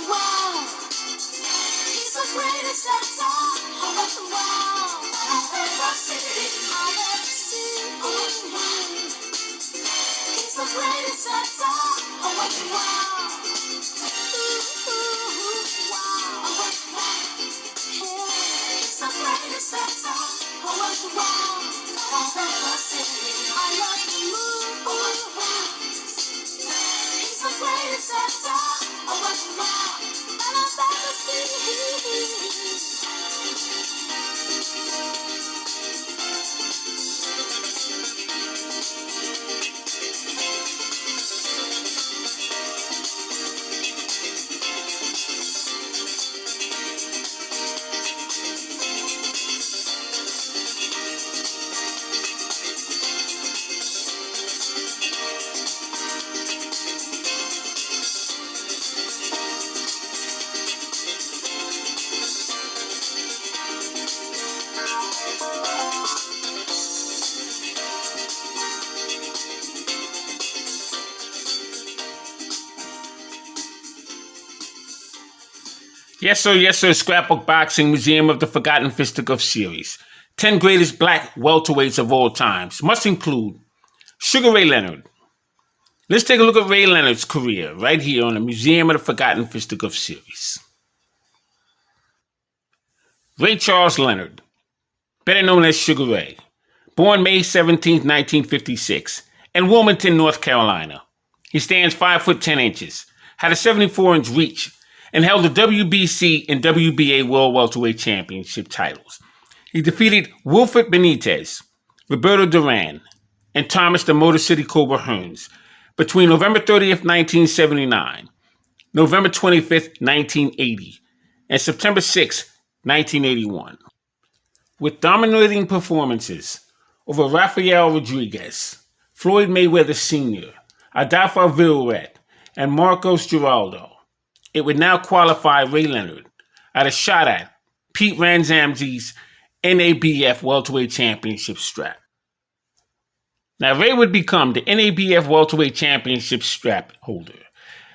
the world. He's the greatest that's all. I want the world. I've ever seen. He's the greatest that's all. I want the world. Wow. I want the world. He's the greatest that's all. I want the world. I've ever seen. I love the moon. He's the greatest that's all. I want the world. And I've ever seen. Yes, sir, Scrapbook Boxing Museum of the Forgotten Fisticuff Series. 10 greatest black welterweights of all times must include Sugar Ray Leonard. Let's take a look at Ray Leonard's career right here on the Museum of the Forgotten Fisticuff Series. Ray Charles Leonard, better known as Sugar Ray, born May 17, 1956, in Wilmington, North Carolina. He stands 5 foot 10 inches, had a 74-inch reach, and held the WBC and WBA World Welterweight Championship titles. He defeated Wilfred Benitez, Roberto Duran, and Thomas the Motor City Cobra Hearns between November 30th, 1979, November 25th, 1980, and September 6th, 1981. With dominating performances over Rafael Rodriguez, Floyd Mayweather Sr., Adolfo Villaret, and Marcos Giraldo, it would now qualify Ray Leonard at a shot at Pete Ranzamzi's NABF Welterweight Championship strap. Now, Ray would become the NABF Welterweight Championship strap holder,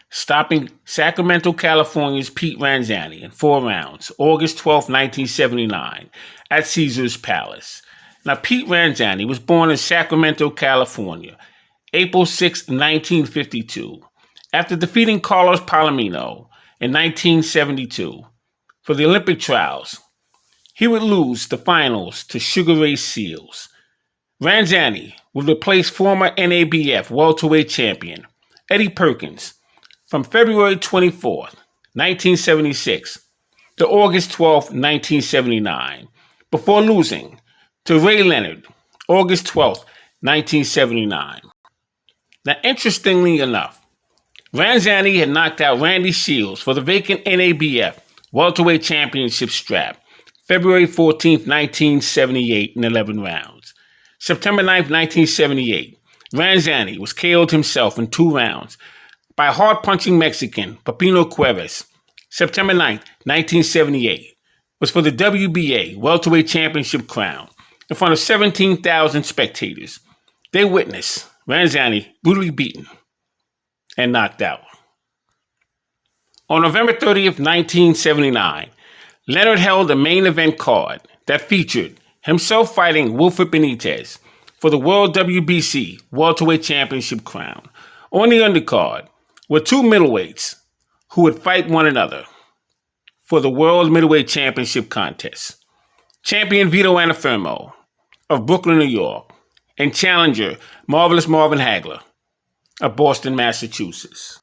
stopping Sacramento, California's Pete Ranzani in 4 rounds, August 12, 1979, at Caesar's Palace. Now, Pete Ranzani was born in Sacramento, California, April 6, 1952. After defeating Carlos Palomino in 1972 for the Olympic trials, he would lose the finals to Sugar Ray Seals. Ranzani would replace former NABF welterweight champion Eddie Perkins from February 24, 1976 to August 12, 1979, before losing to Ray Leonard, August 12, 1979. Now, interestingly enough, Ranzani had knocked out Randy Shields for the vacant NABF Welterweight Championship strap February 14, 1978 in 11 rounds. September 9, 1978, Ranzani was KO'd himself in 2 rounds by hard-punching Mexican Pepino Cuevas. September 9, 1978, was for the WBA Welterweight Championship crown in front of 17,000 spectators. They witnessed Ranzani brutally beaten and knocked out. On November 30th, 1979, Leonard held a main event card that featured himself fighting Wilfred Benitez for the World WBC Welterweight Championship crown. On the undercard were 2 middleweights who would fight one another for the World Middleweight Championship contest. Champion Vito Antuofermo of Brooklyn, New York, and challenger Marvelous Marvin Hagler of Boston, Massachusetts.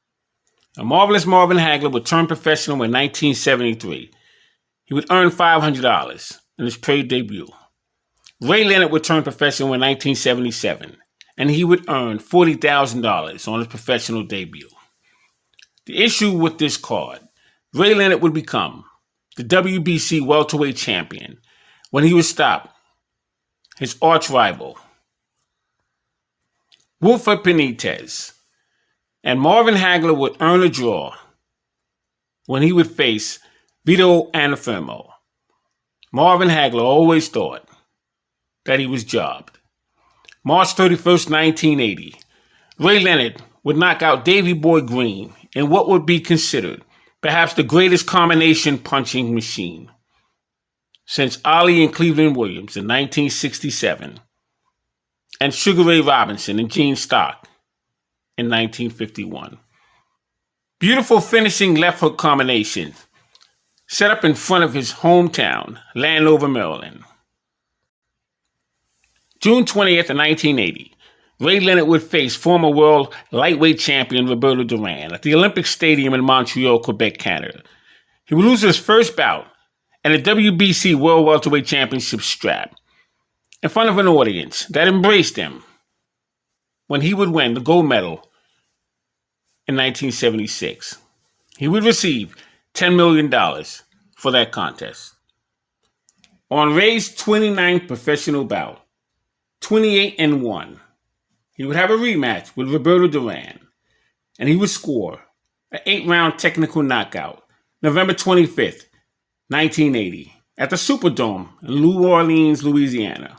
Now, Marvelous Marvin Hagler would turn professional in 1973. He would earn $500 in his pro debut. Ray Leonard would turn professional in 1977, and he would earn $40,000 on his professional debut. The issue with this card, Ray Leonard would become the WBC welterweight champion when he would stop his arch rival, Wilfred Benitez, and Marvin Hagler would earn a draw when he would face Vito Antuofermo. Marvin Hagler always thought that he was jobbed. March 31st, 1980, Ray Leonard would knock out Davey Boy Green in what would be considered perhaps the greatest combination punching machine since Ali and Cleveland Williams in 1967 and Sugar Ray Robinson and Gene Stock in 1951. Beautiful finishing left hook combination set up in front of his hometown, Landover, Maryland. June 20th, 1980, Ray Leonard would face former world lightweight champion Roberto Duran at the Olympic Stadium in Montreal, Quebec, Canada. He would lose his first bout and the WBC World Welterweight Championship strap in front of an audience that embraced him when he would win the gold medal in 1976. He would receive $10 million for that contest. On Ray's 29th professional bout, 28-1, he would have a rematch with Roberto Duran, and he would score an 8-round technical knockout November 25th, 1980, at the Superdome in New Orleans, Louisiana.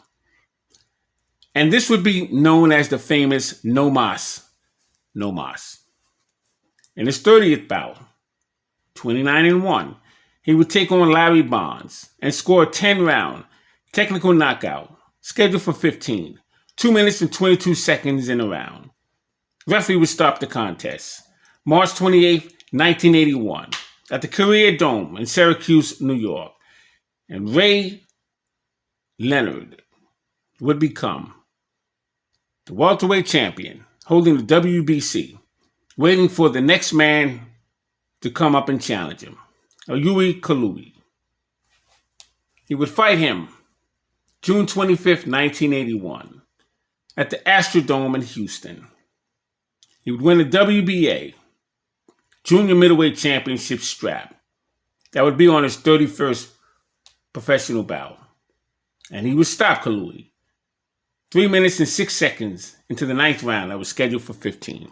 And this would be known as the famous No Mas. No Mas. In his 30th bout, 29-1, he would take on Larry Bonds and score a 10-round technical knockout scheduled for 15, 2 minutes and 22 seconds in a round. Referee would stop the contest March 28, 1981, at the Korea Dome in Syracuse, New York. And Ray Leonard would become the welterweight champion, holding the WBC, waiting for the next man to come up and challenge him, Yuri Kalui. He would fight him June 25th, 1981, at the Astrodome in Houston. He would win the WBA Junior Middleweight Championship strap. That would be on his 31st professional bout. And he would stop Kalui 3 minutes and 6 seconds into the 9th round that was scheduled for 15.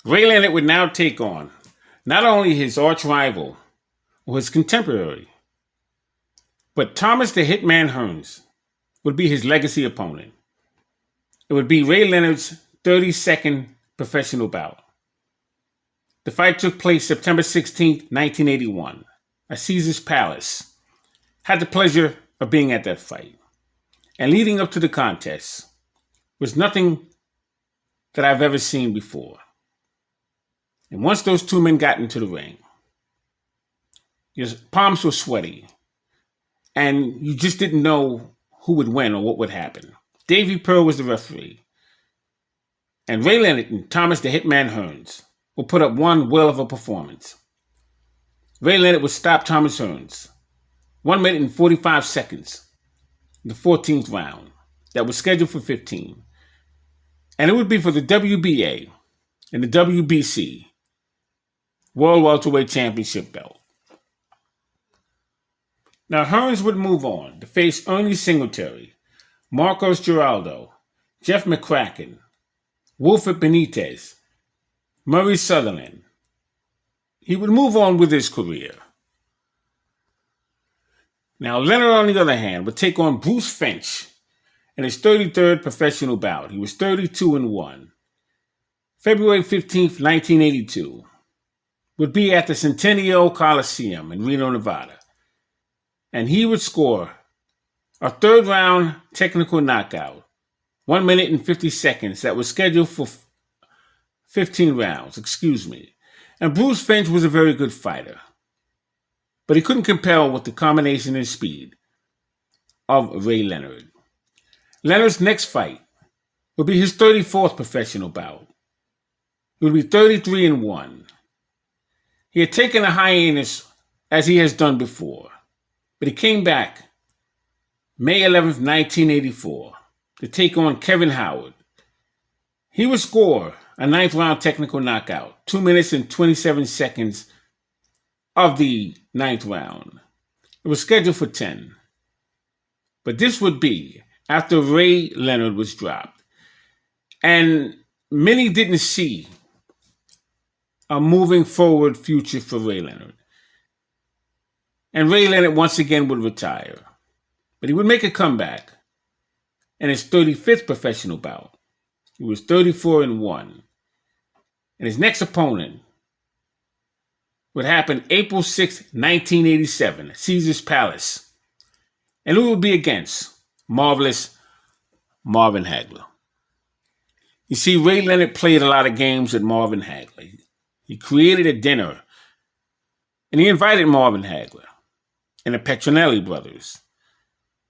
Ray Leonard would now take on not only his arch rival or his contemporary, but Thomas the Hitman Hearns would be his legacy opponent. It would be Ray Leonard's 32nd professional bout. The fight took place September 16, 1981, at Caesar's Palace. Had the pleasure of being at that fight. And leading up to the contest was nothing that I've ever seen before. And once those two men got into the ring, your palms were sweaty, and you just didn't know who would win or what would happen. Davey Pearl was the referee, and Ray Leonard and Thomas the Hitman Hearns would put up one whale of a performance. Ray Leonard would stop Thomas Hearns 1 minute and 45 seconds in the 14th round that was scheduled for 15, and it would be for the WBA and the WBC World Welterweight Championship belt. Now Hearns would move on to face Ernie Singletary, Marcos Giraldo, Jeff McCracken, Wilfred Benitez, Murray Sutherland. He would move on with his career. Now Leonard, on the other hand, would take on Bruce Finch in his 33rd professional bout. He was 32-1. February 15th, 1982. Would be at the Centennial Coliseum in Reno, Nevada. And he would score a 3rd round technical knockout, 1 minute and 50 seconds, that was scheduled for 15 rounds, And Bruce Finch was a very good fighter, but he couldn't compel with the combination and speed of Ray Leonard. Leonard's next fight would be his 34th professional bout. He would be 33-1. He had taken a hiatus as he has done before, but he came back May 11th, 1984 to take on Kevin Howard. He would score a 9th round technical knockout, 2 minutes and 27 seconds of the 9th round. It was scheduled for 10. But this would be after Ray Leonard was dropped. And many didn't see a moving forward future for Ray Leonard. And Ray Leonard once again would retire. But he would make a comeback in his 35th professional bout. He was 34-1. And his next opponent would happen April 6, 1987, Caesar's Palace. And who would be against? Marvelous Marvin Hagler. You see, Ray Leonard played a lot of games with Marvin Hagler. He created a dinner, and he invited Marvin Hagler and the Petronelli brothers.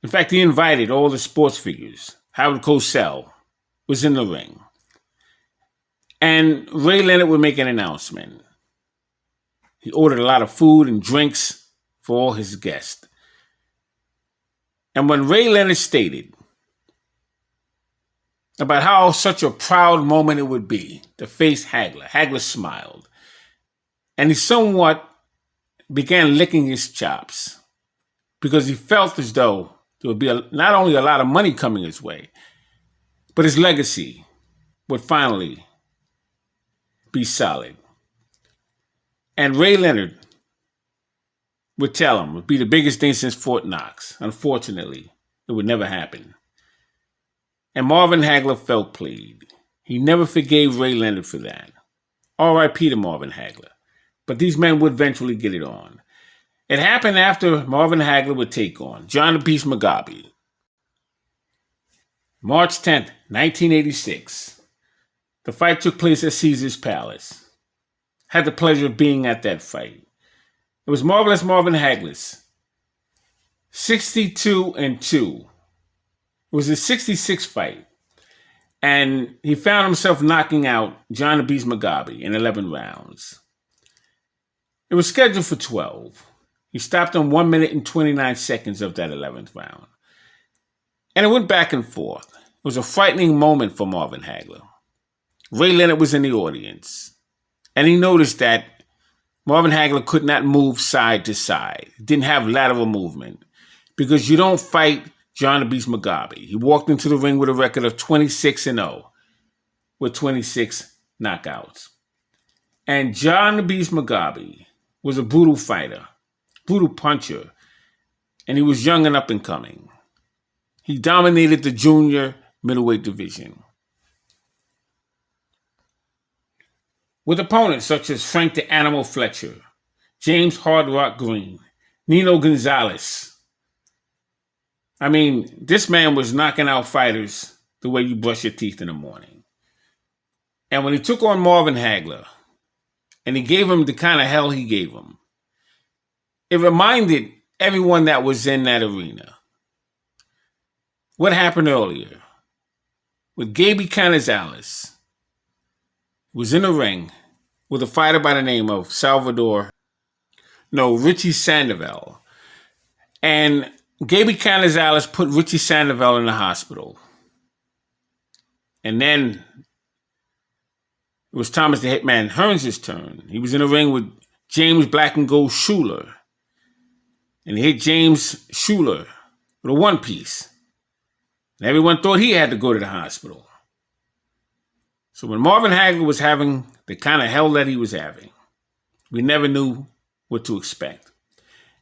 In fact, he invited all the sports figures. Howard Cosell was in the ring. And Ray Leonard would make an announcement. He ordered a lot of food and drinks for all his guests. And when Ray Leonard stated about how such a proud moment it would be to face Hagler, Hagler smiled. And he somewhat began licking his chops because he felt as though there would be not only a lot of money coming his way, but his legacy would finally be solid. And Ray Leonard would tell him it would be the biggest thing since Fort Knox. Unfortunately, it would never happen. And Marvin Hagler felt played. He never forgave Ray Leonard for that. R.I.P. to Marvin Hagler. But these men would eventually get it on. It happened after Marvin Hagler would take on John the Beast Mugabe. March 10th, 1986. The fight took place at Caesar's Palace. Had the pleasure of being at that fight. It was Marvelous Marvin Hagler's 62-2. It was his 66th fight. And he found himself knocking out John the Beast Mugabe in 11 rounds. It was scheduled for 12. He stopped on 1 minute and 29 seconds of that 11th round. And it went back and forth. It was a frightening moment for Marvin Hagler. Ray Leonard was in the audience. And he noticed that Marvin Hagler could not move side to side. Didn't have lateral movement. Because you don't fight John the Beast Mugabe. He walked into the ring with a record of 26-0 with 26 knockouts. And John the Beast Mugabe was a brutal fighter, brutal puncher, and he was young and up and coming. He dominated the junior middleweight division. With opponents such as Frank the Animal Fletcher, James Hard Rock Green, Nino Gonzalez. I mean, this man was knocking out fighters the way you brush your teeth in the morning. And when he took on Marvin Hagler, and he gave him the kind of hell he gave him, it reminded everyone that was in that arena what happened earlier with Gaby Canizales, who was in the ring with a fighter by the name of Richie Sandoval. And Gaby Canizales put Richie Sandoval in the hospital. And then it was Thomas the Hitman Hearns' turn. He was in the ring with James Black and Gold Schuler. And he hit James Schuler with a one-piece. And everyone thought he had to go to the hospital. So when Marvin Hagler was having the kind of hell that he was having, we never knew what to expect.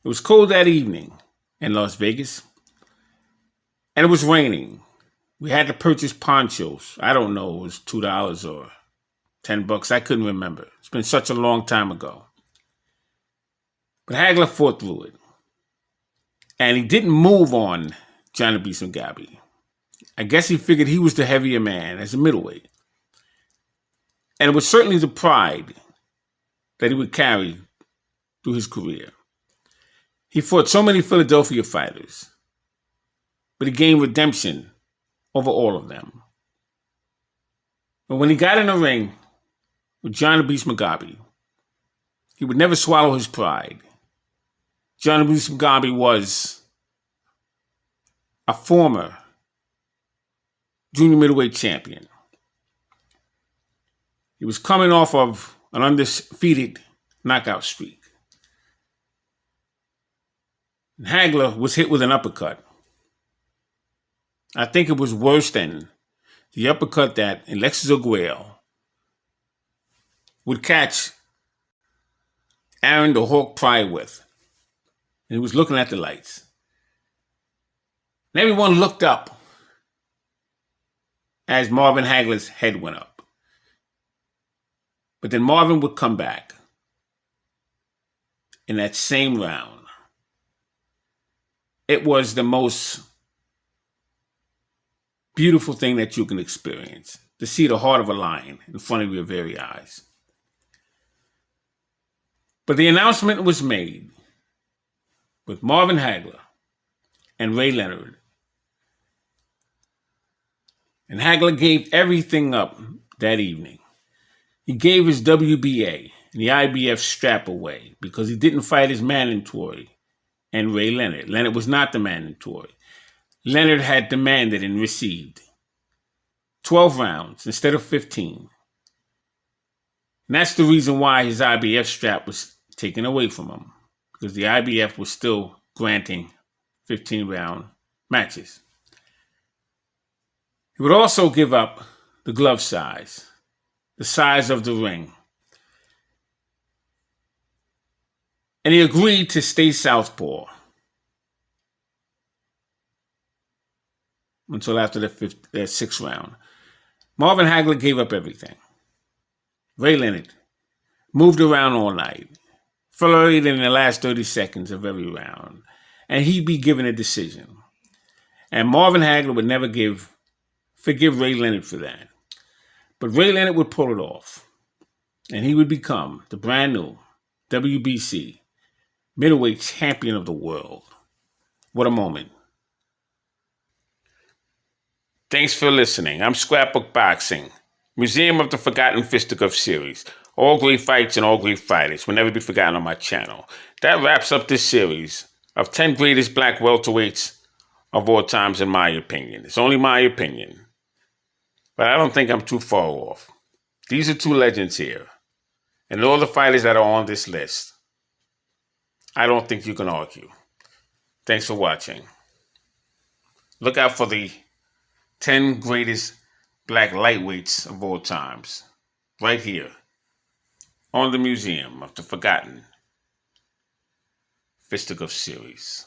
It was cold that evening in Las Vegas. And it was raining. We had to purchase ponchos. I don't know, it was $2 or $10. I couldn't remember. It's been such a long time ago. But Hagler fought through it. And he didn't move on John the Beast Mugabe. I guess he figured he was the heavier man as a middleweight. And it was certainly the pride that he would carry through his career. He fought so many Philadelphia fighters, but he gained redemption over all of them. But when he got in the ring with John the Beast Mugabe, he would never swallow his pride. John the Beast Mugabe was a former junior middleweight champion. He was coming off of an undefeated knockout streak. And Hagler was hit with an uppercut. I think it was worse than the uppercut that Alexis Aguero would catch Aaron the Hawk Pryor with. And he was looking at the lights. And everyone looked up as Marvin Hagler's head went up. But then Marvin would come back in that same round. It was the most beautiful thing that you can experience, to see the heart of a lion in front of your very eyes. But the announcement was made with Marvin Hagler and Ray Leonard. And Hagler gave everything up that evening. He gave his WBA and the IBF strap away because he didn't fight his mandatory and Ray Leonard. Leonard was not the mandatory. Leonard had demanded and received 12 rounds instead of 15. And that's the reason why his IBF strap was taken away from him, because the IBF was still granting 15-round matches. He would also give up the glove size, the size of the ring. And he agreed to stay southpaw until after the sixth round. Marvin Hagler gave up everything. Ray Leonard moved around all night, flurried in the last 30 seconds of every round, and he'd be given a decision. And Marvin Hagler would never forgive Ray Leonard for that. But Ray Leonard would pull it off, and he would become the brand new WBC middleweight champion of the world. What a moment. Thanks for listening. I'm Scrapbook Boxing, Museum of the Forgotten Fisticuff series. All great fights and all great fighters will never be forgotten on my channel. That wraps up this series of 10 greatest black welterweights of all times, in my opinion. It's only my opinion, but I don't think I'm too far off. These are two legends here, and all the fighters that are on this list, I don't think you can argue. Thanks for watching. Look out for the 10 greatest black lightweights of all times, right here on the Museum of the Forgotten Fisticuff series.